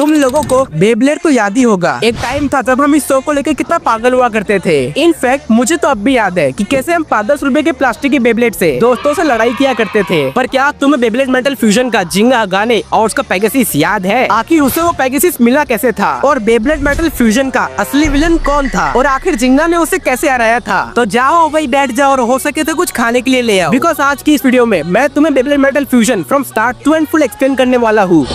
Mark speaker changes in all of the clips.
Speaker 1: तुम लोगों को बेब्लेड तो याद ही होगा। एक टाइम था जब हम इस शो को लेकर कितना पागल हुआ करते थे। इनफैक्ट मुझे तो अब भी याद है कि कैसे हम 5-10 रुपए के प्लास्टिक के बेब्लेड से दोस्तों से लड़ाई किया करते थे। पर क्या तुम्हें बेब्लेड मेटल फ्यूजन का जिंगा गाने और उसका पेगासस याद है? आखिर उसे वो पेगासस मिला कैसे था और बेब्लेड मेटल फ्यूजन का असली विलन कौन था और आखिर जिंगा ने उसे कैसे हराया था? तो जाओ भाई बैठ जाओ और हो सके तो कुछ खाने के लिए ले आओ, बिकॉज आज की इस वीडियो में मैं तुम्हें Beyblade metal fusion from start to end full explain करने वाला हूँ।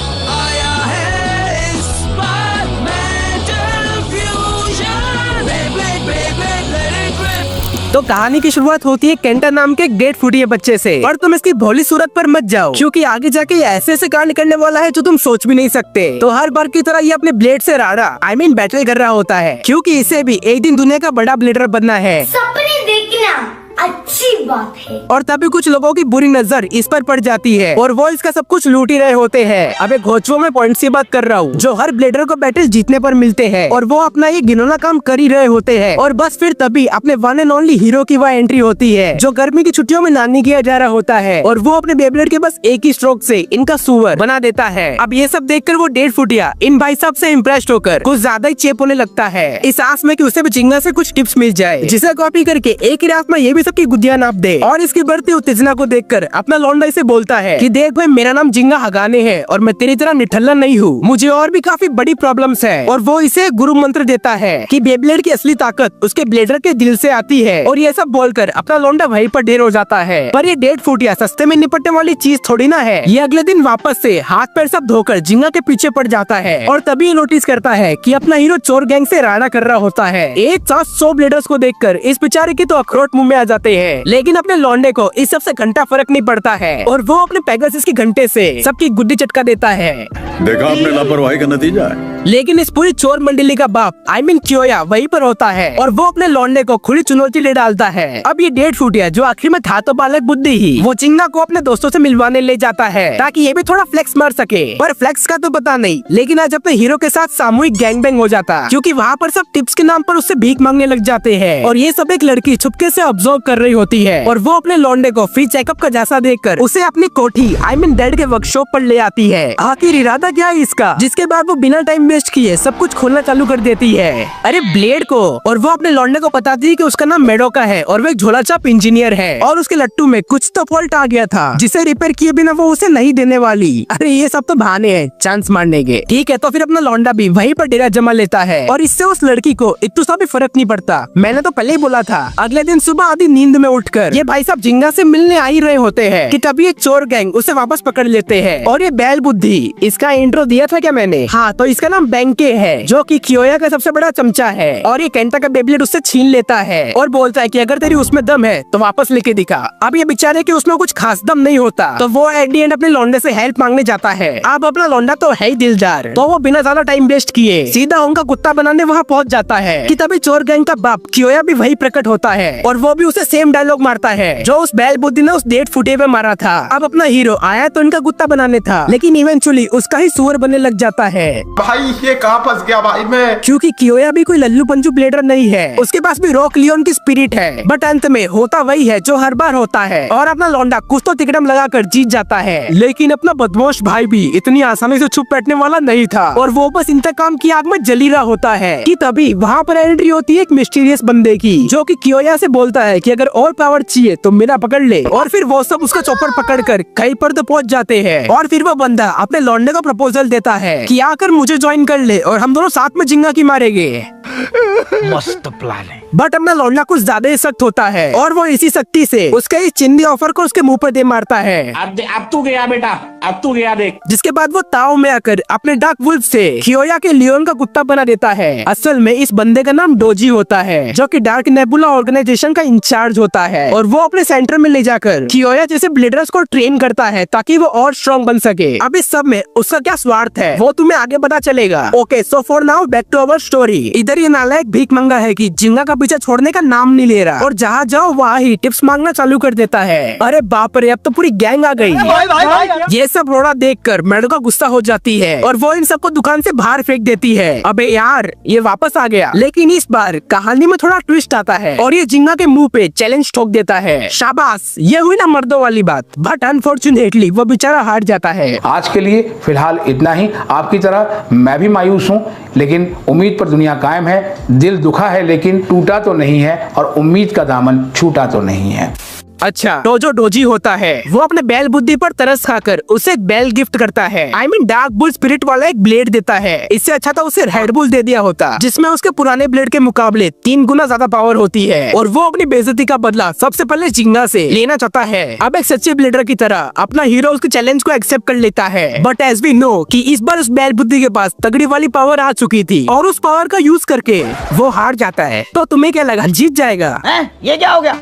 Speaker 1: तो कहानी की शुरुआत होती है केंटा नाम के ग्रेट फुटिए बच्चे से। पर तुम इसकी भोली सूरत पर मत जाओ, क्योंकि आगे जाके ऐसे ऐसे कांड करने वाला है जो तुम सोच भी नहीं सकते। तो हर बार की तरह ये अपने ब्लेड से राड़ा बैटल कर रहा होता है, क्योंकि इसे भी एक दिन दुनिया का बड़ा ब्लेडर बनना है।
Speaker 2: सपने देखना अच्छी बात है।
Speaker 1: और तभी कुछ लोगों की बुरी नजर इस पर पड़ जाती है और वो इसका सब कुछ लूट ही रहे होते हैं। अबे घोचुओं में पॉइंट की बात कर रहा हूँ, जो हर ब्लेडर को बैटल जीतने पर मिलते हैं और वो अपना ये घिनौना काम कर ही रहे होते हैं। और बस फिर तभी अपने वन एंड ओनली हीरो की वह एंट्री होती है, जो गर्मी की छुट्टियों में नानी किया जा रहा होता है और वो अपने बेब्लेड के बस एक ही स्ट्रोक से इनका सुअर बना देता है। अब ये सब देखकर वो डेढ़ फुटिया इन भाई साहब से इम्प्रेस्ड होकर कुछ ज्यादा ही चेप होने लगता है, इस आस में कि उसे भी जिंगा से कुछ टिप्स मिल जाए, जिसे कॉपी करके एक ही रात में ये भी सबकी गुद्दियां नाप दे। और इसकी बढ़ती उत्तेजना को देखकर अपना लौंडा इसे बोलता है कि देख भाई, मेरा नाम जिंगा हगाने है और मैं तेरी तरह निठल्ला नहीं हूँ, मुझे और भी काफी बड़ी प्रॉब्लम्स है। और वो इसे गुरु मंत्र देता है कि बेब्लेड की असली ताकत उसके ब्लेडर के दिल से आती है। और ये सब बोलकर अपना लौंडा वहीं पर ढेर हो जाता है। पर ये डेढ़ फुटिया सस्ते में निपटने वाली चीज थोड़ी ना है। ये अगले दिन वापस से हाथ पैर सब धोकर जिंगा के पीछे पड़ जाता है और तभी नोटिस करता है कि अपना हीरो चोर गैंग से राड़ा कर रहा होता है। एक साथ 100 ब्लेडर्स को देखकर इस बेचारे की तो अखरोट मुंह में आ जाते हैं, लेकिन अपने लौंडे को इस सबसे घंटा फर्क नहीं पड़ता है और वो अपने पेगासस के घंटे से सबकी गुड्डी चटका देता है।
Speaker 3: देखा आपने लापरवाही का नतीजा है।
Speaker 1: लेकिन इस पूरी चोर मंडली का बाप कियोया वहीं पर होता है और वो अपने लौंडे को खुली चुनौती ले डालता है। अब ये डेढ़ फुटिया जो आखिर में था तो बालक बुद्धि ही, वो जिंगा को अपने दोस्तों से मिलवाने ले जाता है ताकि ये भी थोड़ा फ्लेक्स मार सके। पर फ्लेक्स का तो पता नहीं, लेकिन आज अपने हीरो के साथ सामूहिक गैंगबैंग हो जाता, क्योंकि वहाँ पर सब टिप्स के नाम पर उससे भीख मांगने लग जाते हैं। और ये सब एक लड़की छुपके से ऑब्जर्व कर रही होती है और वो अपने लौंडे को फ्री चेकअप का झांसा देकर उसे अपनी कोठी डैड के वर्कशॉप पर ले आती है। आखिर इरादा क्या है इसका, जिसके बाद वो बिना टाइम वेस्ट किए सब कुछ खोलना चालू कर देती है, अरे ब्लेड को। और वो अपने लौंडे को बताती है कि उसका नाम मेडोका है और वो एक झोला छाप इंजीनियर है और उसके लट्टू में कुछ तो फॉल्ट आ गया था, जिसे रिपेयर किए बिना वो उसे नहीं देने वाली। अरे ये सब तो बहाने हैं चांस मारने के। ठीक है, तो फिर अपना लौंडा भी वहीं पर डेरा जमा लेता है और इससे उस लड़की को इतना सा भी फर्क नहीं पड़ता। मैंने तो पहले ही बोला था। अगले दिन सुबह आधी नींद में उठकर ये भाई साहब जिंगा से मिलने आ ही रहे होते हैं कि तभी ये चोर गैंग उसे वापस पकड़ लेते हैं। और ये बैल बुद्धि, इसका इंट्रो दिया था क्या मैंने? हाँ, तो इसका नाम बैंके है, जो कि कियोया का सबसे बड़ा चमचा है। और ये केंटा का बेब्लेड उससे छीन लेता है और बोलता है कि अगर तेरी उसमें दम है तो वापस लेके दिखा। अब ये बेचारे कि उसमें कुछ खास दम नहीं होता, तो वो एट दी एंड अपने लौंडे से हेल्प मांगने जाता है। अब अपना लौंडा तो है ही दिलदार, तो वो बिना ज्यादा टाइम वेस्ट किए सीधा उनका कुत्ता बनाने वहाँ पहुँच जाता है कि तभी चोर गैंग का बाप कियोया भी वही प्रकट होता है और वो भी उसे सेम डायलॉग मारता है जो उस बैल बुद्धि ने उस डेढ़ फुटे पे मारा था। अब अपना हीरो आया तो इनका कुत्ता बनाने था, लेकिन इवेंचुअली उसका ही सुअर बनने लग जाता है।
Speaker 4: भाई ये कहाँ फंस गया भाई मैं,
Speaker 1: क्योंकि कियोया भी कोई लल्लू पंजू ब्लेडर नहीं है, उसके पास भी रॉक लियोन की स्पिरिट है। बट अंत में होता वही है जो हर बार होता है और अपना लौंडा कुछ तो तिकड़म लगाकर जीत जाता है। लेकिन अपना बदमाश भाई भी इतनी आसानी से छुप बैठने वाला नहीं था और वो बस इंतकाम की आग में जली रहा होता है कि तभी वहाँ पर एंट्री होती है एक मिस्टीरियस बंदे की, जो कि कियोया से बोलता है कि अगर और पावर चाहिए तो मेरा पकड़ ले। और फिर वो सब उसका चॉपर पकड़कर कहीं पर तो पहुंच जाते हैं और फिर वो बंदा अपने लौंडे को प्रपोजल देता है कि आकर मुझे ज्वाइन कर ले और हम दोनों साथ में जिंगा की मारेंगे।
Speaker 5: मस्त प्लान है।
Speaker 1: बट अपना लौंडा कुछ ज्यादा ही सख्त होता है और वो इसी सख्ती से उसके इस चिंदी ऑफर को उसके मुंह पर दे मारता है।
Speaker 5: अब तू गया बेटा, अब तू गया देख।
Speaker 1: जिसके बाद वो ताव में आकर अपने डार्क वुल्फ से कियोया के लियोन का कुत्ता बना देता है। असल में इस बंदे का नाम डोजी होता है, जो कि डार्क नेबुला ऑर्गेनाइजेशन का इंचार्ज होता है और वो अपने सेंटर में ले जाकर कियोया जैसे ब्लेडर्स को ट्रेन करता है ताकि वो और स्ट्रॉन्ग बन सके। अब इस सब में उसका क्या स्वार्थ है वो तुम्हें आगे पता चलेगा। Okay, so for now back to our story. इधर ये नालायक भीख मंगा है कि जिंगा का का पीछा छोड़ने का नाम नहीं ले रहा और जहाँ जाओ वहाँ ही टिप्स मांगना चालू कर देता है। अरे बाप रे, अब तो पूरी गैंग आ गई। ये सब रोड़ा देखकर मेडोका गुस्सा हो जाती है और वो इन सबको दुकान से बाहर फेंक देती है। अबे यार, ये वापस आ गया। लेकिन इस बार कहानी में थोड़ा ट्विस्ट आता है और ये जिंगा के मुंह पे चैलेंज ठोक देता है। शाबाश, ये हुई ना मर्दों वाली बात। बट अनफॉर्चुनेटली वो बेचारा हार जाता है।
Speaker 6: आज के लिए फिलहाल इतना ही। आपकी तरह मैं भी मायूस हूँ, लेकिन उम्मीद पर दुनिया कायम है। दिल दुखा है लेकिन टूटा तो नहीं है, और उम्मीद का दामन छूटा तो नहीं है।
Speaker 1: अच्छा, तो जो डोजी होता है वो अपने बैल बुद्धि पर तरस खाकर उसे एक बैल गिफ्ट करता है। I mean dark bull spirit वाला एक ब्लेड देता है। इससे अच्छा तो उसे रेड बुल दे दिया होता, जिसमें उसके पुराने ब्लेड के मुकाबले 3 गुना ज्यादा पावर होती है। और वो अपनी बेइज्जती का बदला सबसे पहले जिंगा से लेना चाहता है। अब एक सच्चे ब्लेडर की तरह अपना हीरो उसके चैलेंज को एक्सेप्ट कर लेता है। बट एज वी नो कि इस बार उस बैल बुद्धि के पास तगड़ी वाली पावर आ चुकी थी और उस पावर का यूज करके वो हार जाता है। तो तुम्हें क्या लगा, जीत जाएगा?
Speaker 5: ये क्या हो गया?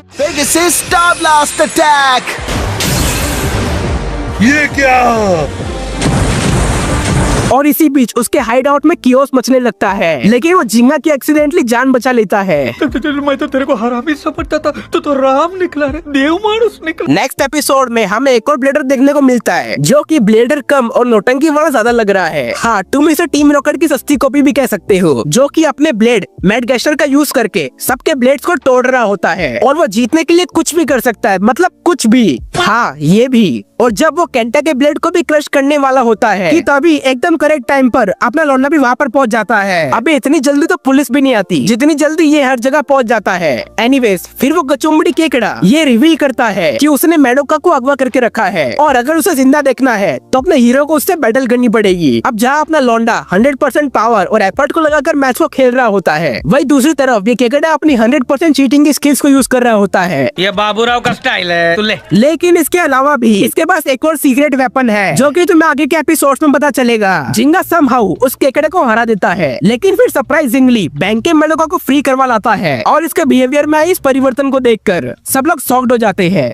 Speaker 3: ये क्या?
Speaker 1: और इसी बीच उसके हाइड आउट में कियोस मचने लगता है, लेकिन वो जिंगा की एक्सीडेंटली जान बचा लेता है।
Speaker 4: मैं तो तेरे को हरामी समझता था, तो राम निकला रे, देव मानुस निकला।
Speaker 1: नेक्स्ट एपिसोड में हमें एक और ब्लेडर देखने को मिलता है, जो कि ब्लेडर कम और नौटंकी वाला ज्यादा लग रहा है। हाँ, तुम इसे टीम रॉकेट की सस्ती कॉपी भी कह सकते हो, जो कि अपने ब्लेड मैड गैशर का यूज करके सबके ब्लेड्स को तोड़ रहा होता है और वो जीतने के लिए कुछ भी कर सकता है, मतलब कुछ भी। हाँ, ये भी। और जब वो केंटा के ब्लेड को भी क्रश करने वाला होता है कि तभी एकदम करेक्ट टाइम पर अपना लौंडा भी वहाँ पर पहुँच जाता है। अबे इतनी जल्दी तो पुलिस भी नहीं आती जितनी जल्दी ये हर जगह पहुँच जाता है। एनीवेज, फिर वो गचुम्बड़ी केकड़ा ये रिवील करता है कि उसने मेडोका को अगवा करके रखा है और अगर उसे जिंदा देखना है तो अपने हीरो को उससे बैटल करनी पड़ेगी। अब जहाँ अपना लौंडा 100% पावर और एफर्ट को लगाकर मैच को खेल रहा होता है, वही दूसरी तरफ ये केकड़ा अपनी 100% चीटिंग की स्किल्स को यूज कर रहा होता है।
Speaker 5: ये बाबूराव का स्टाइल है।
Speaker 1: लेकिन इसके अलावा भी इसके पास एक और सीक्रेट वेपन है, जो कि तुम्हें आगे के एपिसोड्स में पता चलेगा। जिंगा समहाउ उस केकड़े को हरा देता है, लेकिन फिर सरप्राइजिंगली बैंक के मेडोका को फ्री करवा लाता है और इसके बिहेवियर में इस परिवर्तन को देखकर सब लोग शॉक्ड हो जाते हैं।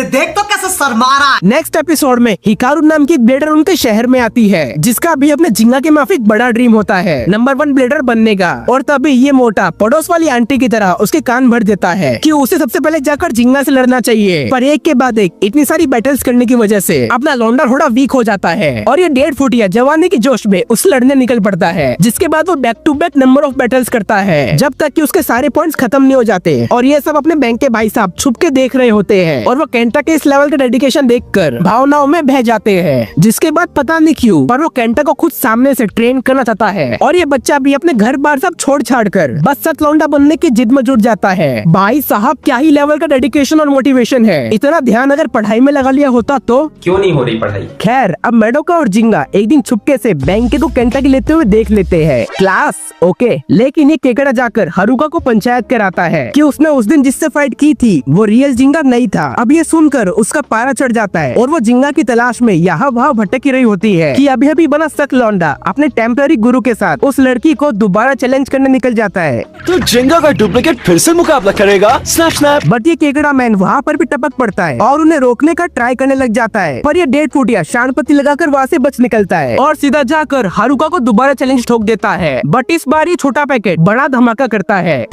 Speaker 7: देख तो कैसे शर्मा रहा है।
Speaker 1: नेक्स्ट एपिसोड में हिकारू नाम की ब्लेडर उनके शहर में आती है, जिसका भी अपने जिंगा के माफिक बड़ा ड्रीम होता है नंबर 1 ब्लेडर बनने का। और तभी ये मोटा पड़ोस वाली आंटी की तरह उसके कान भर देता है कि उसे सबसे पहले जाकर जिंगा से लड़ना चाहिए। पर एक के बाद एक इतनी सारी बैटल्स करने की वजह से अपना लौंडा थोड़ा वीक हो जाता है और ये 1.5 फुटिया जवानी के जोश में उस लड़ने निकल पड़ता है, जिसके बाद वो back to back number of battles करता है जब तक कि उसके सारे पॉइंट्स खत्म नहीं हो जाते। और ये सब अपने बैंक के भाई साहब छुप के देख रहे होते हैं और वो केंटा के इस लेवल का डेडिकेशन देखकर भावनाओं में बह जाते हैं। जिसके बाद पता नहीं क्यों पर वो केंटा को खुद सामने से ट्रेन करना चाहता है और ये बच्चा भी अपने घर बार सब छोड़ छाड़ कर बस सच लौंडा बनने की जिद में जुट जाता है। भाई साहब, क्या ही लेवल का डेडिकेशन और मोटिवेशन है। इतना ध्यान अगर पढ़ाई में लगा लिया होता तो
Speaker 8: क्यों नहीं हो रही पढ़ाई।
Speaker 1: खैर, अब मेडोका और जिंगा एक दिन छुपके से बैंक को केंटा की लेते हुए देख लेते हैं। Class okay. लेकिन ये केकड़ा जाकर हारुका को पंचायत कराता है कि उसने उस दिन जिससे फाइट की थी वो रियल जिंगा नहीं था। अब ये सुनकर उसका पारा चढ़ जाता है और वो जिंगा की तलाश में यहाँ वहाँ भटकी रही होती है कि अभी अभी बना सक लौंडा अपने टेम्पररी गुरु के साथ उस लड़की को दोबारा चैलेंज करने निकल जाता है।
Speaker 9: तो जिंगा का डुप्लीकेट फिर से मुकाबला करेगा। Snap snap.
Speaker 1: बट ये केकड़ा मैन वहाँ पर भी टपक पड़ता है और उन्हें रोकने का ट्राई करने लग जाता है, पर ये 1.5 फुटिया शानपति लगाकर वहाँ से बच निकलता है और सीधा जाकर हारुका को दोबारा चैलेंज ठोक देता है। बट इस बार ये छोटा पैकेट बड़ा धमाका करता है।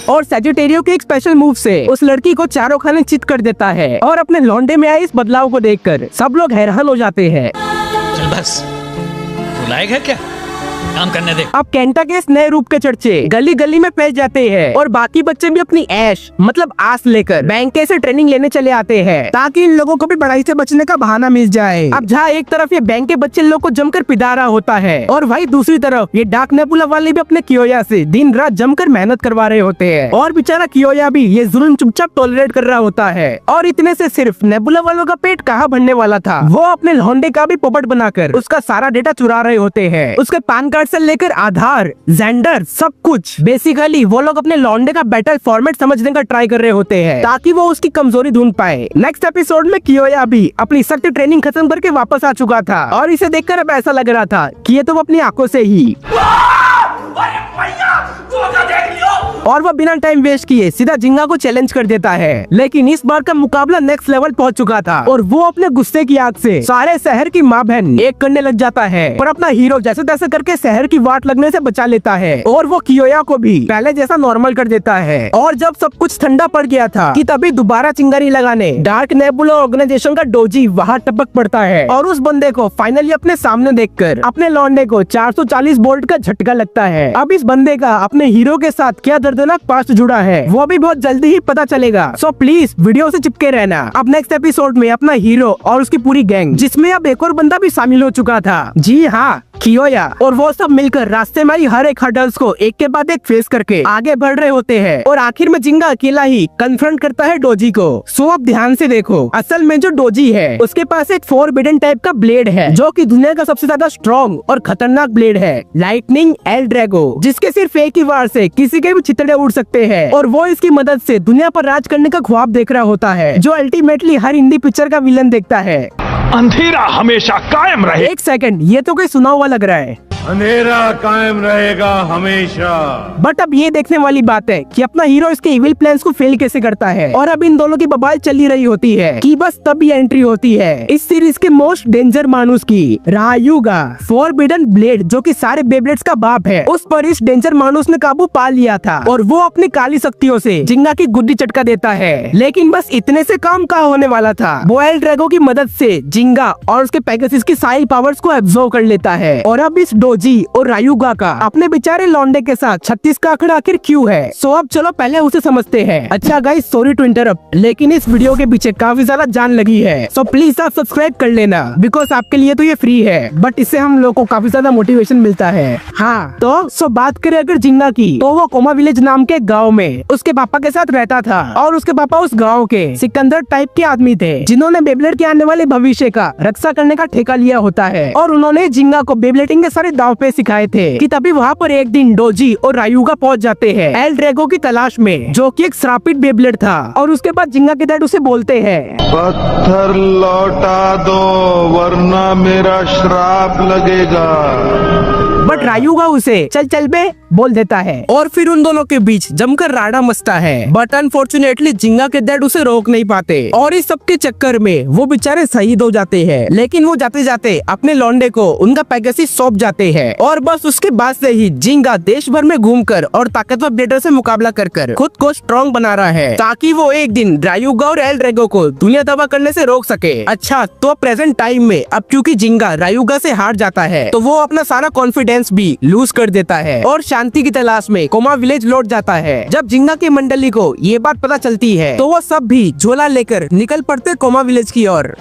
Speaker 1: और सैजिटेरियो के एक स्पेशल मूव से उस लड़की को चारों खाने चित कर देता है और अपने लौंडे में आए इस बदलाव को देखकर सब लोग हैरान हो जाते हैं।
Speaker 10: चल बस, बुलाएगा क्या, काम करने दे।
Speaker 1: अब केंटा के इस नए रूप के चर्चे गली गली में फैल जाते हैं और बाकी बच्चे भी अपनी ऐश मतलब आस लेकर बैंक से ट्रेनिंग लेने चले आते हैं ताकि इन लोगों को भी पढ़ाई से बचने का बहाना मिल जाए। अब जहाँ एक तरफ ये बैंक के बच्चे लोग को जमकर पिदा रहा होता है और वही दूसरी तरफ ये डार्क नेबुला वाले भी अपने कियोया से दिन रात जमकर मेहनत करवा रहे होते हैं और बेचारा कियोया भी ये जुल्म चुपचाप टॉलरेट कर रहा होता है। और इतने से सिर्फ नेबुला वालों का पेट कहाँ भरने वाला था, वो अपने लौंडे का भी पोपट बनाकर उसका सारा डेटा चुरा रहे होते हैं। उसके पैन कार्ड से लेकर आधार, जेंडर, सब कुछ। बेसिकली वो लोग अपने लौंडे का बैटल फॉर्मेट समझने का ट्राई कर रहे होते हैं ताकि वो उसकी कमजोरी ढूंढ पाए। नेक्स्ट एपिसोड में कियोया भी अपनी सख्त ट्रेनिंग खत्म करके वापस आ चुका था और इसे देखकर अब ऐसा लग रहा था कि ये तो अपनी आंखों से ही और वो बिना टाइम वेस्ट किए सीधा जिंगा को चैलेंज कर देता है। लेकिन इस बार का मुकाबला नेक्स्ट लेवल पहुंच चुका था और वो अपने गुस्से की आग से सारे शहर की माँ बहन एक करने लग जाता है, पर अपना हीरो जैसे तैसे करके शहर की वाट लगने से बचा लेता है और वो कियोया को भी पहले जैसा नॉर्मल कर देता है। और जब सब कुछ ठंडा पड़ गया था कि तभी दोबारा चिंगारी लगाने डार्क नेबुला ऑर्गेनाइजेशन का डोजी वहाँ टपक पड़ता है और उस बंदे को फाइनली अपने सामने देखकर अपने लौंडे को 440 वोल्ट का झटका लगता है। अब इस बंदे का अपने हीरो के साथ क्या दर्दनाक पास्ट जुड़ा है वो भी बहुत जल्दी ही पता चलेगा। सो प्लीज वीडियो से चिपके रहना। अब नेक्स्ट एपिसोड में अपना हीरो और उसकी पूरी गैंग, जिसमें अब एक और बंदा भी शामिल हो चुका था, जी हाँ कियोया, और वो सब मिलकर रास्ते में ही हर एक हर्डल्स को एक के बाद एक फेस करके आगे बढ़ रहे होते हैं और आखिर में जिंगा अकेला ही कन्फ्रंट करता है डोजी को। सो अब ध्यान से देखो, असल में जो डोजी है उसके पास एक फोरबिडन टाइप का ब्लेड है जो कि दुनिया का सबसे ज्यादा स्ट्रॉन्ग और खतरनाक ब्लेड है, लाइटनिंग एल ड्रैगो, जिसके सिर्फ एक ही वार से किसी के भी चितड़े उड़ सकते हैं और वो इसकी मदद से दुनिया पर राज करने का ख्वाब देख रहा होता है, जो अल्टीमेटली हर हिंदी पिक्चर का विलन देखता है।
Speaker 9: अंधेरा हमेशा कायम रहे।
Speaker 1: एक सेकंड, ये तो कोई सुना हुआ लग रहा है।
Speaker 3: अंधेरा कायम रहेगा हमेशा।
Speaker 1: बट अब ये देखने वाली बात है कि अपना हीरो इसके इविल प्लान्स को फेल कैसे करता है। और अब इन दोनों की बवाल चली रही होती है कि बस तभी एंट्री होती है इस सीरीज के मोस्ट डेंजर मानुस की, रायुगा फोरबिडन ब्लेड, जो कि सारे बेब्लेड्स का बाप है। उस पर इस डेंजर मानुस ने काबू पा लिया था और वो अपनी काली शक्तियों से जिंगा की गुड्डी चटका देता है। लेकिन बस इतने से काम कहाँ होने वाला था। वो एल ड्रैगो की मदद से जिंगा और उसके पेगासस की सारी पावर्स को एब्जॉर्ब कर लेता है। और अब इस डोजी और रायुगा का अपने बेचारे लौंडे के साथ 36 का आंकड़ा आखिर क्यों है। सो अब चलो पहले उसे समझते हैं। अच्छा गाइस, सॉरी टू इंटरप्ट, लेकिन इस वीडियो के पीछे काफी ज्यादा जान लगी है। सो प्लीज आप सब्सक्राइब कर लेना, बिकॉज आपके लिए तो ये फ्री है, बट इससे हम लोग को काफी ज्यादा मोटिवेशन मिलता है। हाँ तो बात करें अगर जिंगा की, तो वो कोमा विलेज नाम के गाँव में उसके पापा के साथ रहता था और उसके पापा उस गाँव के सिकंदर टाइप के आदमी थे, जिन्होंने बेब्लेड के आने वाले भविष्य का रक्षा करने का ठेका लिया होता है। और उन्होंने जिंगा को बेब्लेडिंग के सारे दांव पे सिखाए थे कि तभी वहाँ पर एक दिन डोजी और रायुगा पहुँच जाते हैं एल ड्रैगो की तलाश में, जो कि एक श्रापित बेब्लेड था। और उसके बाद जिंगा के डैड उसे बोलते हैं,
Speaker 8: पत्थर लौटा दो वरना मेरा श्राप लगेगा।
Speaker 1: बट रायुगा उसे चल चल बे बोल देता है और फिर उन दोनों के बीच जमकर राडा मचता है। बट अनफॉर्चुनेटली जिंगा के डैड उसे रोक नहीं पाते और इस सब के चक्कर में वो बेचारे शहीद हो जाते हैं। लेकिन वो जाते जाते अपने लौंडे को उनका पेगासस सौंप जाते हैं और बस उसके बाद से ही जिंगा देश भर में घूमकर और ताकतवर ब्लेडर से मुकाबला कर खुद को स्ट्रॉन्ग बना रहा है, ताकि वो एक दिन रायुगा और एल ड्रैगो को दुनिया तबाह करने से रोक सके। अच्छा, तो प्रेजेंट टाइम में अब क्योंकि जिंगा रायुगा से हार जाता है तो वो अपना सारा कॉन्फिडेंस भी लूज कर देता है और शांति की तलाश में कोमा विलेज लौट जाता है। जब जिंगा की मंडली को ये बात पता चलती है तो वो सब भी झोला लेकर निकल पड़ते कोमा विलेज की ओर।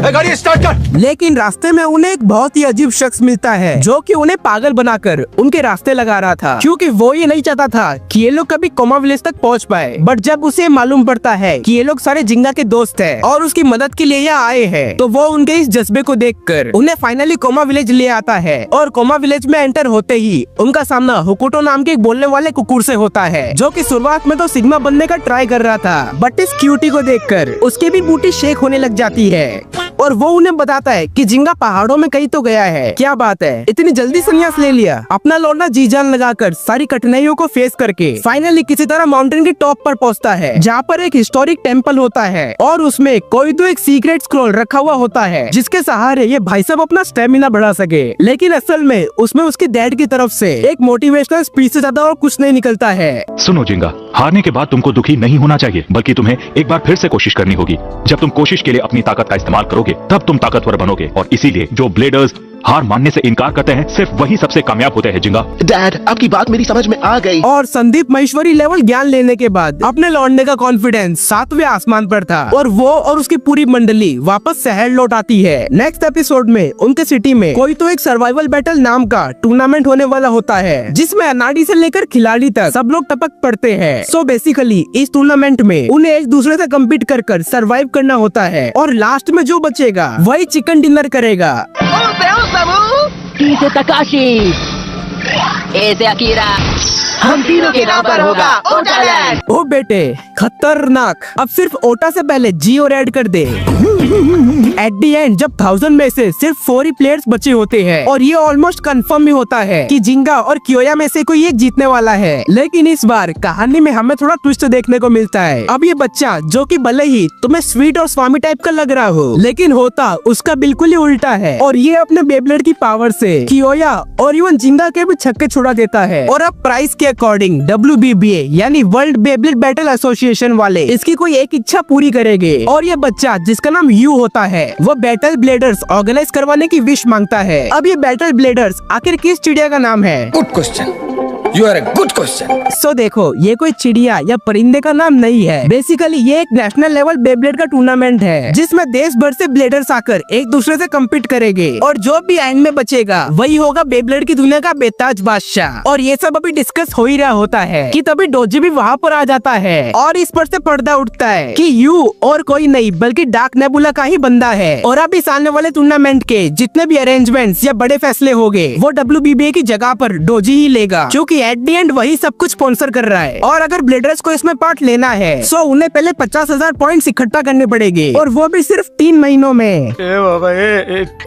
Speaker 9: गाड़ी स्टार्ट कर।
Speaker 1: लेकिन रास्ते में उन्हें एक बहुत ही अजीब शख्स मिलता है जो कि उन्हें पागल बनाकर उनके रास्ते लगा रहा था, क्योंकि वो ये नहीं चाहता था कि ये लोग कभी कोमा विलेज तक पहुंच पाए। बट जब उसे मालूम पड़ता है कि ये लोग सारे जिंगा के दोस्त हैं और उसकी मदद के लिए यहाँ आए हैं, तो वो उनके इस जज्बे को देखकर उन्हें फाइनली कोमा विलेज ले आता है। और कोमा विलेज में एंटर होते ही उनका सामना हुकुटो नाम के एक बोलने वाले कुकुर से होता है, जो कि शुरुआत में तो सिग्मा बनने का ट्राई कर रहा था, बट इस क्यूटी को देखकर उसकी भी बूटी शेक होने लग जाती है और वो उन्हें बताता है कि जिंगा पहाड़ों में कहीं तो गया है। क्या बात है, इतनी जल्दी संन्यास ले लिया। अपना लौंडा जी जान लगाकर सारी कठिनाइयों को फेस करके फाइनली किसी तरह माउंटेन के टॉप पर पहुंचता है, जहाँ पर एक हिस्टोरिक टेम्पल होता है और उसमें कोई तो एक सीक्रेट स्क्रॉल रखा हुआ होता है, जिसके सहारे ये भाई साहब अपना स्टेमिना बढ़ा सके। लेकिन असल में उसमें उसके डैड की तरफ से एक मोटिवेशनल स्पीच से ज्यादा और कुछ नहीं निकलता है।
Speaker 11: सुनो जिंगा, हारने के बाद तुमको दुखी नहीं होना चाहिए, बल्कि तुम्हें एक बार फिर से कोशिश करनी होगी। जब तुम कोशिश के लिए अपनी ताकत का इस्तेमाल करोगे तब तुम ताकतवर बनोगे, और इसीलिए जो ब्लेडर्स हार मानने से इनकार करते हैं सिर्फ वही सबसे कामयाब होते हैं। जिंगा
Speaker 9: डैड, आपकी बात मेरी समझ में आ गई।
Speaker 1: और संदीप महेश्वरी लेवल ज्ञान लेने के बाद अपने लौंडे का कॉन्फिडेंस 7वें आसमान पर था और वो और उसकी पूरी मंडली वापस शहर लौट आती है। नेक्स्ट एपिसोड में उनके सिटी में कोई तो एक सर्वाइवल बैटल नाम का टूर्नामेंट होने वाला होता है, जिसमें अनाड़ी से लेकर खिलाड़ी तक सब लोग टपक पड़ते हैं। सो बेसिकली इस टूर्नामेंट में उन्हें एक दूसरे से कम्पीट कर सर्वाइव करना होता है और लास्ट में जो बचेगा वही चिकन डिनर करेगा।
Speaker 5: टी से तकाशी, ए से अकीरा, हम तीनों के नाम पर होगा ओटा लैंड।
Speaker 1: ओ बेटे खतरनाक, अब सिर्फ ओटा से पहले जी और ऐड कर दे। एट दी एंड जब 1000 में से सिर्फ 4 ही प्लेयर्स बचे होते हैं और ये ऑलमोस्ट कंफर्म भी होता है कि जिंगा और कियोया में से कोई एक जीतने वाला है। लेकिन इस बार कहानी में हमें थोड़ा ट्विस्ट देखने को मिलता है। अब ये बच्चा जो कि भले ही तुम्हें स्वीट और स्वामी टाइप का लग रहा हो, लेकिन होता उसका बिल्कुल ही उल्टा है और ये अपने बेब्लेड की पावर से कियोया और इवन जिंगा के भी छक्के छुड़ा देता है। और अब प्राइस के अकॉर्डिंग WBBA यानी वर्ल्ड बेब्लेड बैटल एसोसिएशन वाले इसकी कोई एक इच्छा पूरी करेंगे और ये बच्चा जिसका नाम यू होता है वो बैटल ब्लेडर्स ऑर्गेनाइज करवाने की विश मांगता है। अब ये बैटल ब्लेडर्स आखिर किस चिड़िया का नाम है?
Speaker 12: Good question, you are a good question.
Speaker 1: So देखो, ये कोई चिड़िया या परिंदे का नाम नहीं है। बेसिकली ये एक नेशनल लेवल बेब्लेड का टूर्नामेंट है जिसमें देश भर से ब्लेडर्स आकर एक दूसरे से कम्पीट करेंगे और जो भी एंड में बचेगा वही होगा बेब्लेड की दुनिया का बेताज बादशाह। और ये सब अभी डिस्कस हो ही रहा होता है कि तभी डोजी भी वहाँ पर आ जाता है और इस पर से पर्दा उठता है कि यू और कोई नहीं बल्कि डार्क नेबुला का ही बंदा है। और अब इस आने वाले टूर्नामेंट के जितने भी अरेंजमेंट्स या बड़े फैसले होंगे वो WBBA की जगह पर डोजी ही लेगा, क्योंकि एट दी एंड वही सब कुछ स्पॉन्सर कर रहा है। और अगर ब्लेडर्स को इसमें पार्ट लेना है सो उन्हें पहले 50,000 पॉइंट्स इकट्ठा करने पड़ेंगे और वो भी सिर्फ 3 महीनों में।
Speaker 4: बाबा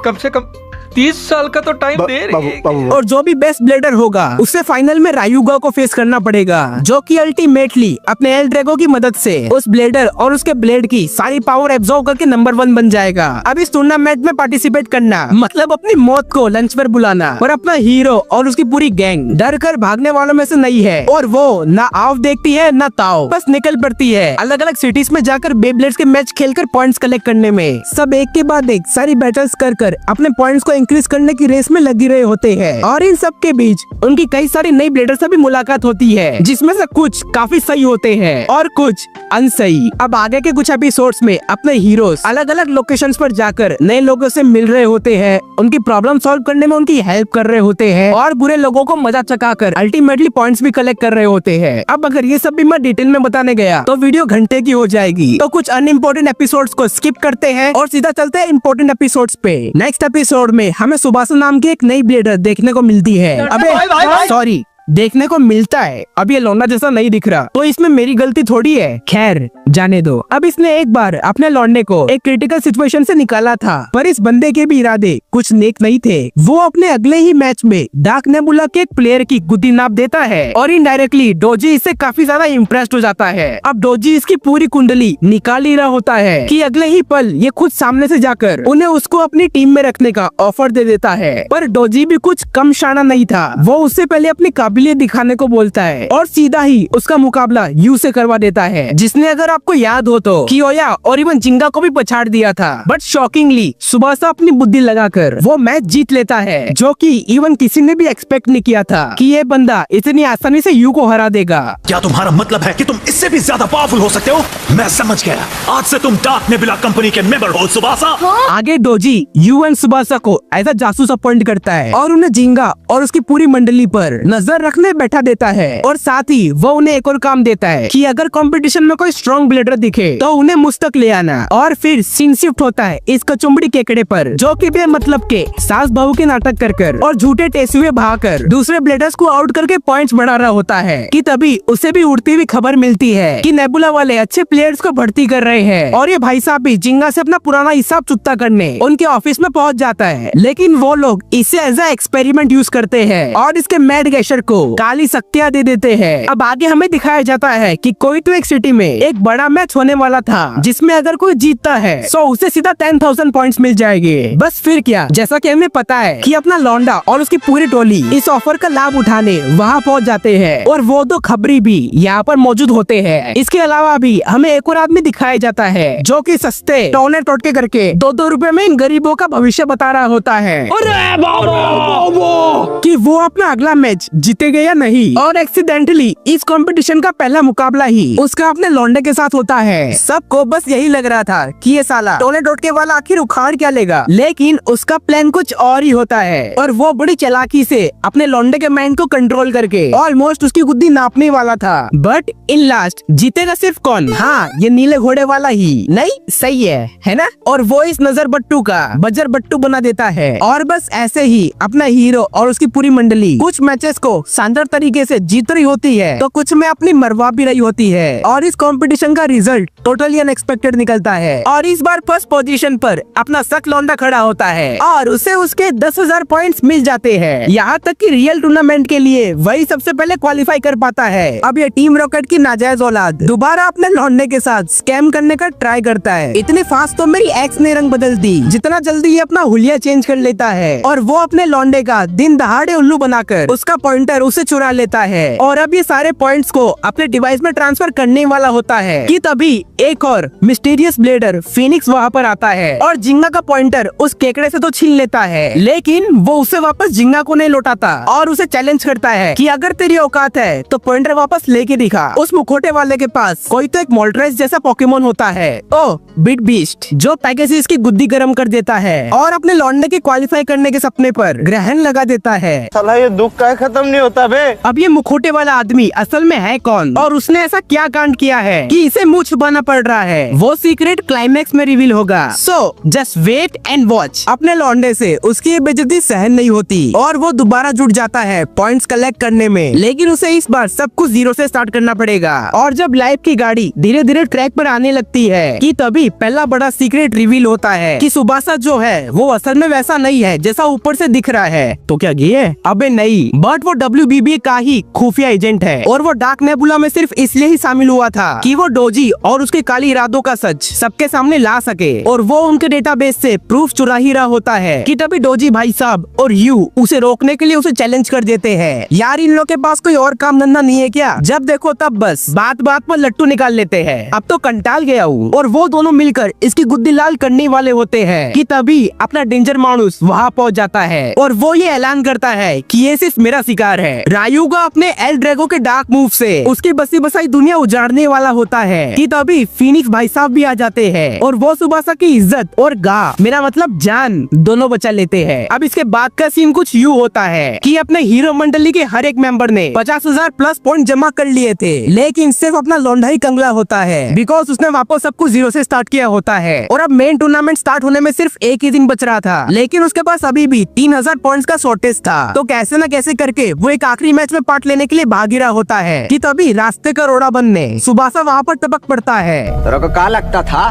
Speaker 4: कम से कम 30 साल का तो टाइम दे रही है।
Speaker 1: और जो भी बेस्ट ब्लेडर होगा उसे फाइनल में रायुगा को फेस करना पड़ेगा, जो कि अल्टीमेटली अपने एल ड्रैगो की मदद से उस ब्लेडर और उसके ब्लेड की सारी पावर एब्जॉर्ब करके नंबर 1 बन जाएगा। अब इस टूर्नामेंट में पार्टिसिपेट करना मतलब अपनी मौत को लंच पर बुलाना और अपना हीरो और उसकी पूरी गैंग डर कर भागने वालों में से नहीं है और वो ना आव देखती है ना ताव, बस निकल पड़ती है अलग अलग सिटीज में जाकर बेब्लेड्स के मैच खेलकर पॉइंट्स कलेक्ट करने में। सब एक के बाद एक सारी बैटल्स कर अपने पॉइंट्स को इंक्रीज करने की रेस में लगी रहे होते हैं। और इन सब के बीच उनकी कई सारी नई ब्लेडर्स से भी मुलाकात होती है जिसमें से कुछ काफी सही होते हैं और कुछ अनसही। अब आगे के कुछ एपिसोड्स में अपने हीरोज अलग अलग लोकेशंस पर जाकर नए लोगों से मिल रहे होते हैं, उनकी प्रॉब्लम सॉल्व करने में उनकी हेल्प कर रहे होते हैं और बुरे लोगों को मजा चकाकर अल्टीमेटली पॉइंट्स भी कलेक्ट कर रहे होते हैं। अब अगर ये सब भी मैं डिटेल में बताने गया तो वीडियो घंटे की हो जाएगी, तो कुछ अनइम्पोर्टेंट एपिसोड्स को स्किप करते हैं और सीधा चलते हैं इम्पोर्टेंट एपिसोड्स पे। नेक्स्ट एपिसोड में हमें सुबासा नाम की एक नई ब्लेडर देखने को मिलती है। अबे सॉरी, देखने को मिलता है। अब ये लौंडा जैसा नहीं दिख रहा तो इसमें मेरी गलती थोड़ी है, खैर जाने दो। अब इसने एक बार अपने लौंडे को एक क्रिटिकल सिचुएशन से निकाला था, पर इस बंदे के भी इरादे कुछ नेक नहीं थे। वो अपने अगले ही मैच में डार्क नेबुला के एक प्लेयर की गुद्दी नाप देता है और इनडायरेक्टली डोजी इससे काफी ज्यादा इम्प्रेस्ड हो जाता है। अब डोजी इसकी पूरी कुंडली निकाल ही रहा होता है कि अगले ही पल ये खुद सामने से जाकर उन्हें उसको अपनी टीम में रखने का ऑफर दे देता है। पर डोजी भी कुछ कम शाना नहीं था, वो उससे पहले अपनी काबिलियत दिखाने को बोलता है और सीधा ही उसका मुकाबला यू से करवा देता है, जिसने अगर आपको याद हो तो कियोया और इवन जिंगा को भी पछाड़ दिया था। बट शॉकिंगली सुबासा अपनी बुद्धि लगाकर वो मैच जीत लेता है, जो कि इवन किसी ने भी एक्सपेक्ट नहीं किया था कि ये बंदा इतनी आसानी से यू को हरा देगा।
Speaker 9: क्या तुम्हारा मतलब है कि तुम इससे भी ज्यादा पावरफुल हो सकते हो? मैं समझ गया, आज से तुम डार्क नेबुला कंपनी के मेंबर हो सुबासा।
Speaker 1: आगे डोजी यू एंड सुबासा को एज अ जासूस अपॉइंट करता है और उन्हें जिंगा और उसकी पूरी मंडली पर नजर रखने बैठा देता है और साथ ही वो उन्हें एक और काम देता है कि अगर कंपटीशन में कोई स्ट्रॉन्ग ब्लेडर दिखे तो उन्हें मुझ तक ले आना। और फिर सीन शिफ्ट होता है इस कचुम्बड़ी केकड़े पर, जो कि बेमतलब के सास बहू के नाटक कर और झूठे टेसुए बहाकर दूसरे ब्लेडर्स को आउट करके पॉइंट्स बढ़ा रहा होता है कि तभी उसे भी उड़ती हुई खबर मिलती है कि नेबुला वाले अच्छे प्लेयर्स को भर्ती कर रहे हैं और ये भाई साहब भी जिंगा से अपना पुराना हिसाब चुकता करने उनके ऑफिस में पहुंच जाता है। लेकिन वो लोग इसे एज ए एक्सपेरिमेंट यूज करते हैं और इसके मैड गैशर को काली शक्तियां दे देते हैं। अब आगे हमें दिखाया जाता है कि कोई तो एक सिटी में एक बड़ा मैच होने वाला था जिसमें अगर कोई जीतता है तो उसे सीधा 10,000 पॉइंट्स मिल जाएंगे। बस फिर क्या, जैसा कि हमें पता है कि अपना लौंडा और उसकी पूरी टोली इस ऑफर का लाभ उठाने वहाँ पहुँच जाते हैं और वो दो खबरी भी यहाँ पर मौजूद होते हैं। इसके अलावा भी हमें एक और आदमी दिखाया जाता है जो कि सस्ते टोने टोटके करके 2-2 रुपए में इन गरीबों का भविष्य बता रहा होता है कि वो अपना अगला मैच जीतेगा या नहीं। और एक्सीडेंटली इस कंपटीशन का पहला मुकाबला ही उसका अपने लौंडे के साथ होता है। सबको बस यही लग रहा था कि ये साला टोले टोटके वाला आखिर उखाड़ क्या लेगा, लेकिन उसका प्लान कुछ और ही होता है और वो बड़ी चालाकी से अपने लौंडे के माइंड को कंट्रोल करके ऑलमोस्ट उसकी गुद्दी नापने वाला था। बट इन लास्ट जीतेगा सिर्फ कौन? हाँ, ये नीले घोड़े वाला ही। नहीं सही है ना? और वो इस नजर बट्टू का बजर बट्टू बना देता है और बस ऐसे ही अपना हीरो और उसकी पूरी मंडली कुछ मैचेस को शानदार तरीके से जीत रही होती है तो कुछ में अपनी मरवा भी रही होती है और इस कंपटीशन का रिजल्ट टोटली अनएक्सपेक्टेड निकलता है और इस बार फर्स्ट पोजीशन पर अपना सक लौंडा खड़ा होता है और उसे उसके 10,000 पॉइंट्स मिल जाते हैं। यहाँ तक कि रियल टूर्नामेंट के लिए वही सबसे पहले क्वालिफाई कर पाता है। अब ये टीम रॉकेट की नाजायज औलाद दोबारा अपने लौंडे के साथ स्कैम करने का ट्राई करता है। इतनी फास्ट तो मेरी एक्स ने रंग बदल दी जितना जल्दी ये अपना हुलिया चेंज कर लेता है और वो अपने लौंडे का दिन दहाड़े उल्लू बनाकर उसका पॉइंटर उसे चुरा लेता है और अब ये सारे पॉइंट्स को अपने डिवाइस में ट्रांसफर करने वाला होता है कि तभी एक और मिस्टीरियस ब्लेडर फीनिक्स वहाँ पर आता है और जिंगा का पॉइंटर उस केकड़े से तो छीन लेता है, लेकिन वो उसे वापस जिंगा को नहीं लौटाता और उसे चैलेंज करता है कि अगर तेरी औकात है तो पॉइंटर वापस लेके दिखा। उस मुखोटे वाले के पास कोई तो एक मोल्ट्रेस जैसा पोकेमोन होता है, ओ बिट बीस्ट, जो पैकेजिस की गुद्दी गर्म कर देता है और अपने लौंडे के क्वालिफाई करने के सपने पर ग्रहण लगा देता है।
Speaker 13: साला ये दुख का खत्म नहीं होता बे।
Speaker 1: अब ये मुखोटे वाला आदमी असल में है कौन और उसने ऐसा क्या कांड किया है कि इसे मुंह छुपाना पड़ रहा है, वो सीक्रेट क्लाइमेक्स में रिवील होगा। So just wait and watch. अपने लौंडे से उसकी ये बेइज्जती सहन नहीं होती और वो दोबारा जुट जाता है पॉइंट्स कलेक्ट करने में, लेकिन उसे इस बार सब कुछ जीरो से स्टार्ट करना पड़ेगा। और जब लाइफ की गाड़ी धीरे धीरे ट्रैक पर आने लगती है कि तभी पहला बड़ा सीक्रेट रिवील होता है कि सुबासा जो है वो असल में वैसा नहीं है जैसा ऊपर से दिख रहा है। तो क्या ये है? अबे नहीं, बट वो WBBA का ही खुफिया एजेंट है और वो डार्क नेबुला में सिर्फ इसलिए ही शामिल हुआ था कि वो डोजी और उसके काली इरादों का सच सबके सामने ला सके और वो उनके डेटाबेस से प्रूफ चुरा ही रहा होता है कि तभी डोजी भाई साहब और यू उसे रोकने के लिए उसे चैलेंज कर देते हैं। यार इन लोग के पास कोई और काम धंधा नहीं है क्या? जब देखो तब बस बात बात पर लट्टू निकाल लेते हैं। अब तो कंटाल गया हूँ। और वो दोनों मिलकर इसकी गुद्दी लाल करने वाले होते हैं कि तभी अपना डेंजर मानुस वहाँ पहुँच जाता है और वो ये ऐलान करता है कि ये सिर्फ मेरा शिकार है। रायुगा अपने एल ड्रैगो के डार्क मूव से उसकी बसी बसाई दुनिया उजाड़ने वाला होता है कि तभी फीनिक्स भाई साहब भी आ जाते हैं और वो सुबासा की इज्जत और मेरा मतलब जान दोनों बचा लेते हैं। अब इसके बाद का सीन कुछ यूँ होता है कि अपने हीरो मंडली के हर एक मेंबर ने 50,000 प्लस पॉइंट जमा कर लिए थे, लेकिन सिर्फ अपना लौंडा ही कंगला होता है बिकॉज उसने वापस सब कुछ जीरो से स्टार्ट किया होता है। और अब मेन टूर्नामेंट स्टार्ट होने में सिर्फ एक ही दिन बच रहा था, लेकिन उसके पास अभी भी 3,000 पॉइंट्स का शॉर्टेज था। तो कैसे न कैसे करके वो एक आखिरी मैच में पार्ट लेने के लिए भाग रहा होता है कि तभी रास्ते का रोड़ा बनने सुबासा वहाँ पर टपक पड़ता है।
Speaker 13: तेरे को क्या लगता था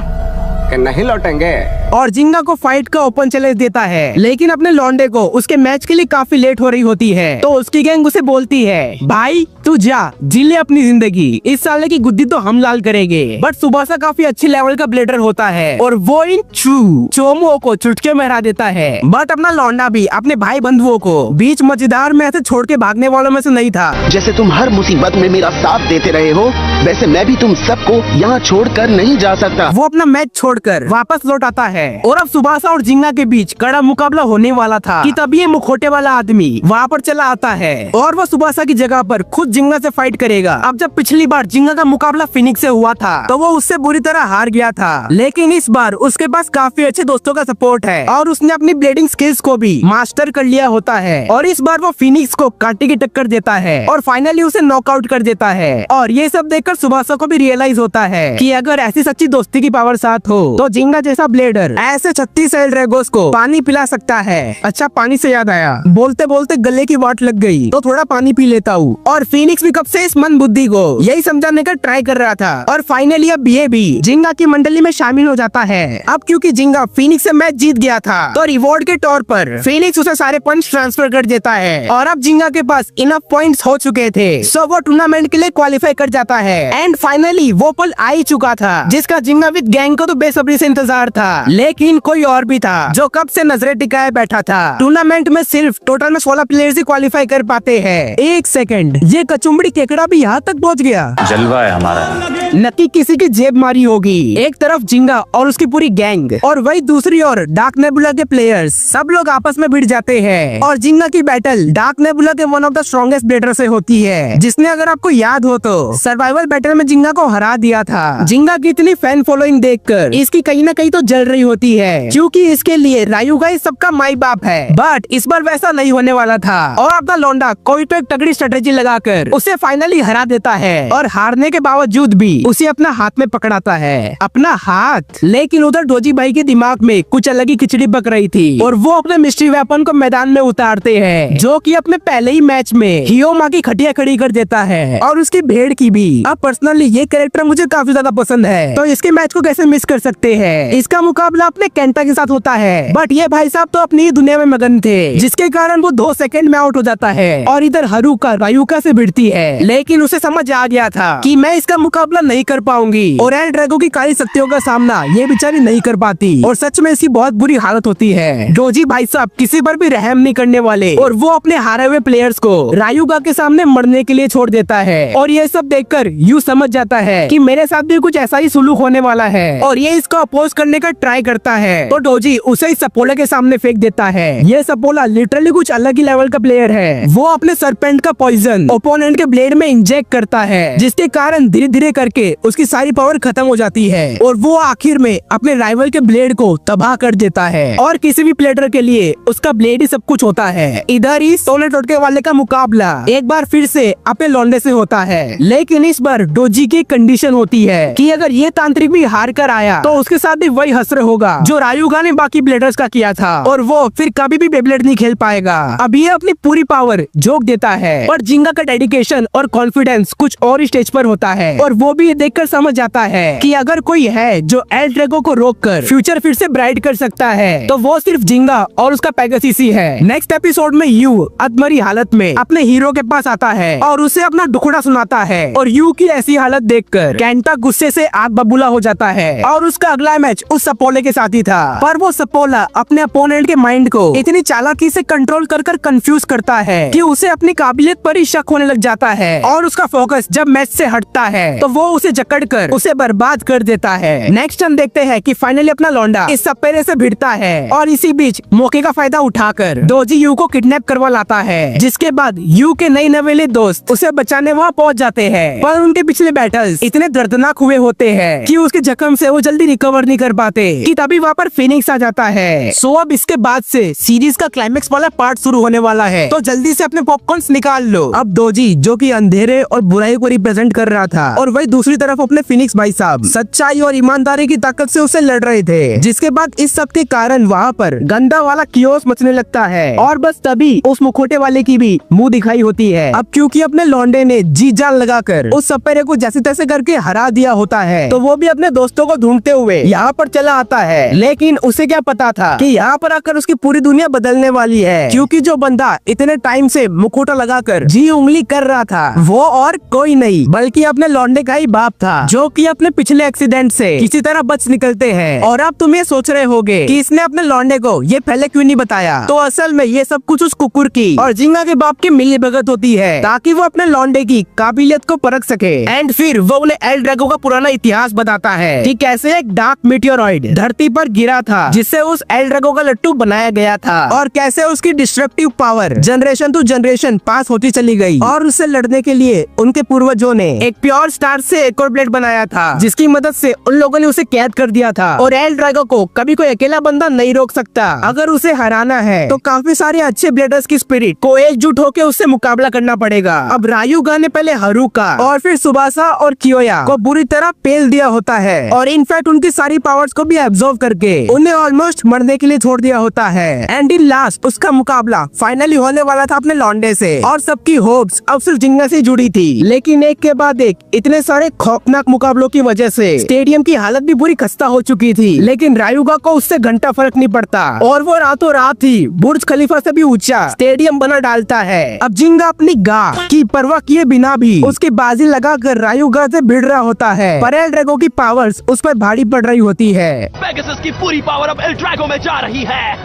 Speaker 13: कि नहीं लौटेंगे?
Speaker 1: और जिंगा को फाइट का ओपन चैलेंज देता है, लेकिन अपने लौंडे को उसके मैच के लिए काफी लेट हो रही होती है। तो उसकी गैंग उसे बोलती है, भाई तू जा जी ले अपनी जिंदगी, इस साले की गुद्दी तो हम लाल करेंगे। बट सुबासा काफी अच्छी लेवल का ब्लेडर होता है और वो इन चोमुओ को चुटके में हरा देता है। बट अपना लौंडा भी अपने भाई बंधुओं को बीच मजेदार में ऐसे छोड़ के भागने वालों में से नहीं था।
Speaker 14: जैसे तुम हर मुसीबत में मेरा साथ देते रहे हो, वैसे मैं भी तुम सबको यहाँ छोड़कर नहीं जा सकता।
Speaker 1: वो अपना मैच छोड़कर वापस लौट आता है और अब सुबासा और जिंगा के बीच कड़ा मुकाबला होने वाला था कि तभी ये मुखोटे वाला आदमी वहाँ पर चला आता है और वो सुबासा की जगह पर खुद जिंगा से फाइट करेगा। अब जब पिछली बार जिंगा का मुकाबला फिनिक्स से हुआ था तो वो उससे बुरी तरह हार गया था, लेकिन इस बार उसके पास काफी अच्छे दोस्तों का सपोर्ट है और उसने अपनी ब्लेडिंग स्किल्स को भी मास्टर कर लिया होता है। और इस बार वो फिनिक्स को कांटे की टक्कर देता है और फाइनली उसे नॉकआउट कर देता है। और ये सब देखकर सुबासा को भी रियलाइज होता है कि अगर ऐसी सच्ची दोस्ती की पावर साथ हो तो जिंगा जैसा ब्लेडर ऐसे 36 एल ड्रैगोस को पानी पिला सकता है। अच्छा पानी से याद आया, बोलते बोलते गले की वाट लग गई तो थोड़ा पानी पी लेता हूँ। और फिनिक्स भी कब से इस मन बुद्धि को यही समझाने का ट्राई कर रहा था और फाइनली अब ये भी जिंगा की मंडली में शामिल हो जाता है। अब क्योंकि जिंगा फिनिक्स से मैच जीत गया था तो रिवॉर्ड के तौर पर फिनिक्स उसे सारे पॉइंट्स ट्रांसफर कर देता है और अब जिंगा के पास इनफ पॉइंट्स हो चुके थे, सो वो टूर्नामेंट के लिए क्वालिफाई कर जाता है। एंड फाइनली वो पल आ ही चुका था जिसका जिंगा विद गैंग को तो बेसब्री से इंतजार था, लेकिन कोई और भी था जो कब से नजरें टिकाए बैठा था। टूर्नामेंट में सिर्फ टोटल में 16 प्लेयर्स ही क्वालिफाई कर पाते हैं। एक सेकंड, ये कचुम्बड़ी केकड़ा भी यहाँ तक पहुँच गया?
Speaker 3: जलवा है हमारा।
Speaker 1: नक्की किसी की जेब मारी होगी। एक तरफ जिंगा और उसकी पूरी गैंग और वही दूसरी ओर डार्क नेबुला के प्लेयर्स, सब लोग आपस में भिड़ जाते हैं और जिंगा की बैटल डार्क नेबुला के one of the strongest bladder से होती है, जिसने अगर आपको याद हो तो सर्वाइवल बैटल में जिंगा को हरा दिया था। जिंगा की इतनी फैन फॉलोइंग देखकर इसकी कहीं ना कहीं तो जल रही होती है क्योंकि इसके लिए रायुगा इस सबका माई बाप है। बट इस बार वैसा नहीं होने वाला था और अपना लौंडा कोई तो एक तगड़ी स्ट्रेटेजी लगाकर उसे फाइनली हरा देता है और हारने के बावजूद भी उसे अपना हाथ में पकड़ाता है। अपना हाथ? लेकिन उधर डोजी भाई के दिमाग में कुछ अलग ही खिचड़ी पक रही थी और वो अपने मिस्ट्री वेपन को मैदान में उतारते हैं, जो कि अपने पहले ही मैच में हियोमा की खटिया खड़ी कर देता है और उसकी भेड़ की भी। अब पर्सनली ये कैरेक्टर मुझे काफी ज्यादा पसंद है, तो इसके मैच को कैसे मिस कर सकते हैं। इसका मुकाबला अपने केंटा के साथ होता है, बट ये भाई साहब तो अपनी ही दुनिया में मगन थे, जिसके कारण वो 2 सेकंड में आउट हो जाता है। और इधर हारुका रायुका से भिड़ती है, लेकिन उसे समझ आ गया था कि मैं इसका मुकाबला नहीं कर पाऊंगी और एल ड्रैगो की काली शक्तियों का सामना ये बेचारी नहीं कर पाती और सच में इसकी बहुत बुरी हालत होती है। डोजी भाई साहब किसी पर भी रहम नहीं करने वाले और वो अपने हारे हुए प्लेयर्स को रायुका के सामने मरने के लिए छोड़ देता है। और ये सब देखकर यू समझ जाता है कि मेरे साथ भी कुछ ऐसा ही सुलूक होने वाला है और ये इसको अपोज करने का ट्राई करता है, तो डोजी उसे इस सपोला के सामने फेंक देता है। ये सपोला लिटरली कुछ अलग ही लेवल का प्लेयर है। वो अपने सरपेंट का पॉइजन ओपोनेंट के ब्लेड में इंजेक्ट करता है, जिसके कारण धीरे धीरे करके उसकी सारी पावर खत्म हो जाती है और वो आखिर में अपने राइवल के ब्लेड को तबाह कर देता है। और किसी भी प्लेयर के लिए उसका ब्लेड ही सब कुछ होता है। इधर ही 16 टोटके वाले का मुकाबला एक बार फिर से अपने लौंडे से होता है, लेकिन इस बार डोजी की कंडीशन होती है कि अगर ये तांत्रिक भी हार कर आया तो उसके साथ भी वही हसर होगा जो रायुगा ने बाकी ब्लेडर्स का किया था और वो फिर कभी भी बेब्लेड नहीं खेल पाएगा। अब ये अपनी पूरी पावर झोंक देता है, पर जिंगा का डेडिकेशन और कॉन्फिडेंस कुछ और स्टेज पर होता है और वो भी देखकर समझ जाता है कि अगर कोई है जो एल ड्रैगो को रोककर फ्यूचर फिर से ब्राइट कर सकता है तो वो सिर्फ जिंगा और उसका पेगासस ही है। नेक्स्ट एपिसोड में यू अधमरी हालत में अपने हीरो के पास आता है और उसे अपना दुखड़ा सुनाता है और यू की ऐसी हालत देखकर केंटा गुस्से से आग बबूला हो जाता है और उसका अगला मैच उस सपोले के साथ ही था, पर वो सपोला अपने अपोनेंट के माइंड को इतनी चालाकी से कंट्रोल कर कंफ्यूज करता है कि उसे अपनी काबिलियत पर ही शक होने लग जाता है और उसका फोकस जब मैच से हटता है तो वो उसे जकड़कर उसे बर्बाद कर देता है। नेक्स्ट हम देखते हैं कि फाइनली अपना लौंडा इस सपेरे से भिड़ता है और इसी बीच मौके का फायदा उठाकर डोजी यू को किडनैप करवा लाता है, जिसके बाद यू के नए नवेले दोस्त उसे बचाने वहाँ पहुँच जाते हैं, पर उनके पिछले बैटल्स इतने दर्दनाक हुए होते हैं कि उसके जख्म से वो जल्दी रिकवर नहीं कर पाते कि तभी वहाँ पर फिनिक्स आ जाता है। सो अब इसके बाद से सीरीज का क्लाइमेक्स वाला पार्ट शुरू होने वाला है, तो जल्दी से अपने पॉपकॉर्न्स निकाल लो। अब डोजी जो कि अंधेरे और बुराई को रिप्रेजेंट कर रहा था और वही दूसरी तरफ अपने फिनिक्स भाई साहब सच्चाई और ईमानदारी की ताकत से उसे लड़ रहे थे, जिसके बाद इस सब के कारण वहाँ पर गंदा वाला कियोस मचने लगता है और बस तभी उस मुखोटे वाले की भी मुंह दिखाई होती है। अब क्योंकि अपने लौंडे ने जी जान लगाकर उस सपेरे को जैसे तैसे करके हरा दिया होता है, तो वो भी अपने दोस्तों को ढूंढते हुए यहाँ पर चला आता है, लेकिन उसे क्या पता था कि यहाँ पर आकर उसकी पूरी दुनिया बदलने वाली है, क्योंकि जो बंदा इतने टाइम से मुखोटा लगाकर जी उंगली कर रहा था वो और कोई नहीं बल्कि अपने लौंडे का ही बाप था, जो कि अपने पिछले एक्सीडेंट से किसी तरह बच निकलते हैं। और अब तुम ये सोच रहे होगे कि इसने अपने लौंडे को ये पहले क्यों नहीं बताया, तो असल में ये सब कुछ उस कुकुर की और जिंगा के बाप की मिलीभगत होती है ताकि वो अपने लौंडे की काबिलियत को परख सके। एंड फिर वो उन्हें एल ड्रैगो का पुराना इतिहास बताता है कि कैसे एक डार्क मीटियोरॉइड धरती पर गिरा था जिससे उस एल ड्रैगो का लट्टू बनाया गया था और कैसे उसकी destructive power generation to generation pass होती चली गई और उससे लड़ने के लिए उनके पूर्वजों ने एक प्योर स्टार से एक और ब्लेड बनाया था, जिसकी मदद से उन लोगों ने उसे कैद कर दिया था। और एल ड्रैगो को कभी कोई अकेला बंदा नहीं रोक सकता, अगर उसे हराना है तो काफी सारे अच्छे ब्लेडर्स की स्पिरिट को एकजुट होकर उससे मुकाबला करना पड़ेगा। अब रायुगा ने पहले हारुका और फिर सुबासा और कियोया को बुरी तरह पेल दिया होता है और इनफैक्ट उनकी सारी पावर्स को भी एब्जॉर्व करके उन्हें ऑलमोस्ट मरने के लिए छोड़ दिया होता है। एंड इन लास्ट उसका मुकाबला फाइनली होने वाला था अपने लौंडे से और सबकी होप्स अब सिर्फ जिंगा से जुड़ी थी, लेकिन एक के बाद एक इतने सारे खौफनाक मुकाबलों की वजह से स्टेडियम की हालत भी बुरी खस्ता हो चुकी थी, लेकिन रायुगा को उससे घंटा फर्क नहीं पड़ता और वो रातों रात ही बुर्ज खलीफा से भी ऊंचा स्टेडियम बना डालता है। अब जिंगा अपनी गाह की परवाह किए बिना भी उसकी बाजी लगाकर रायुगा से भिड़ रहा होता है, पर एल ड्रैगो की पावर्स उस पर भारी पड़ रही होती है।
Speaker 15: पेगासस की पूरी पावर अब एल ड्रैगो में जा रही है।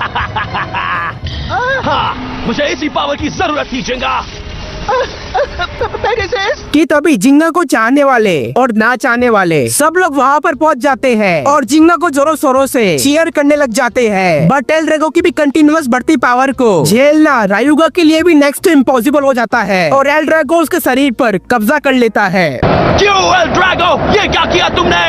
Speaker 15: हाँ, मुझे इसी पावर की जरूरत थी जिंगा।
Speaker 1: कि तभी जिंगा को चाहने वाले और ना चाहने वाले सब लोग वहाँ पर पहुँच जाते हैं और जिंगा को जोरों शोरों से चीयर करने लग जाते हैं, बट एल ड्रैगो की भी कंटिन्यूअस बढ़ती पावर को झेलना रायुगा के लिए भी नेक्स्ट टू इम्पॉसिबल हो जाता है और एल ड्रैगो उसके शरीर पर कब्जा कर लेता है।
Speaker 15: क्यों एल ड्रैगो, ये क्या किया तुमने?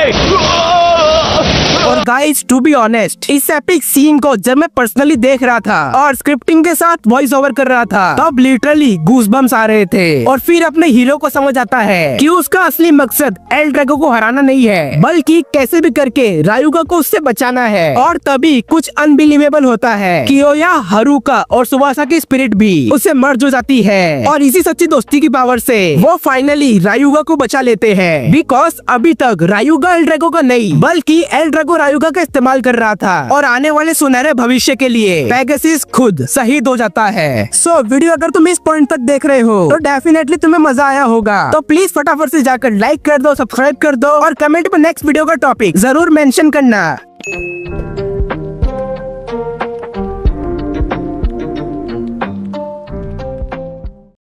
Speaker 1: और गाइस टू बी ऑनेस्ट, इस एपिक सीन को जब मैं पर्सनली देख रहा था और स्क्रिप्टिंग के साथ वॉइस ओवर कर रहा था, तब लिटरली गूज़बम्स आ रहे थे। और फिर अपने हीरो को समझ आता है कि उसका असली मकसद एल ड्रैगो को हराना नहीं है, बल्कि कैसे भी करके रायुगा को उससे बचाना है। और तभी कुछ अनबिलीवेबल होता है, कियोया, हारुका और सुवासा की स्पिरिट भी उससे मर्ज हो जाती है। और इसी सच्ची दोस्ती की पावर से वो फाइनली रायुगा को बचा लेते हैं। बिकॉज अभी तक रायुगा एल ड्रैगो का नहीं, बल्कि एल ड्रैगो रायुगा का इस्तेमाल कर रहा था और आने वाले सुनहरे भविष्य के लिए पेगासस खुद शहीद हो जाता है। सो वीडियो अगर तुम इस पॉइंट तक देख रहे हो तो डेफिनेटली तुम्हें मजा आया होगा। तो प्लीज फटाफट से जाकर लाइक कर दो, सब्सक्राइब कर दो और कमेंट में नेक्स्ट वीडियो का टॉपिक जरूर मेंशन करना।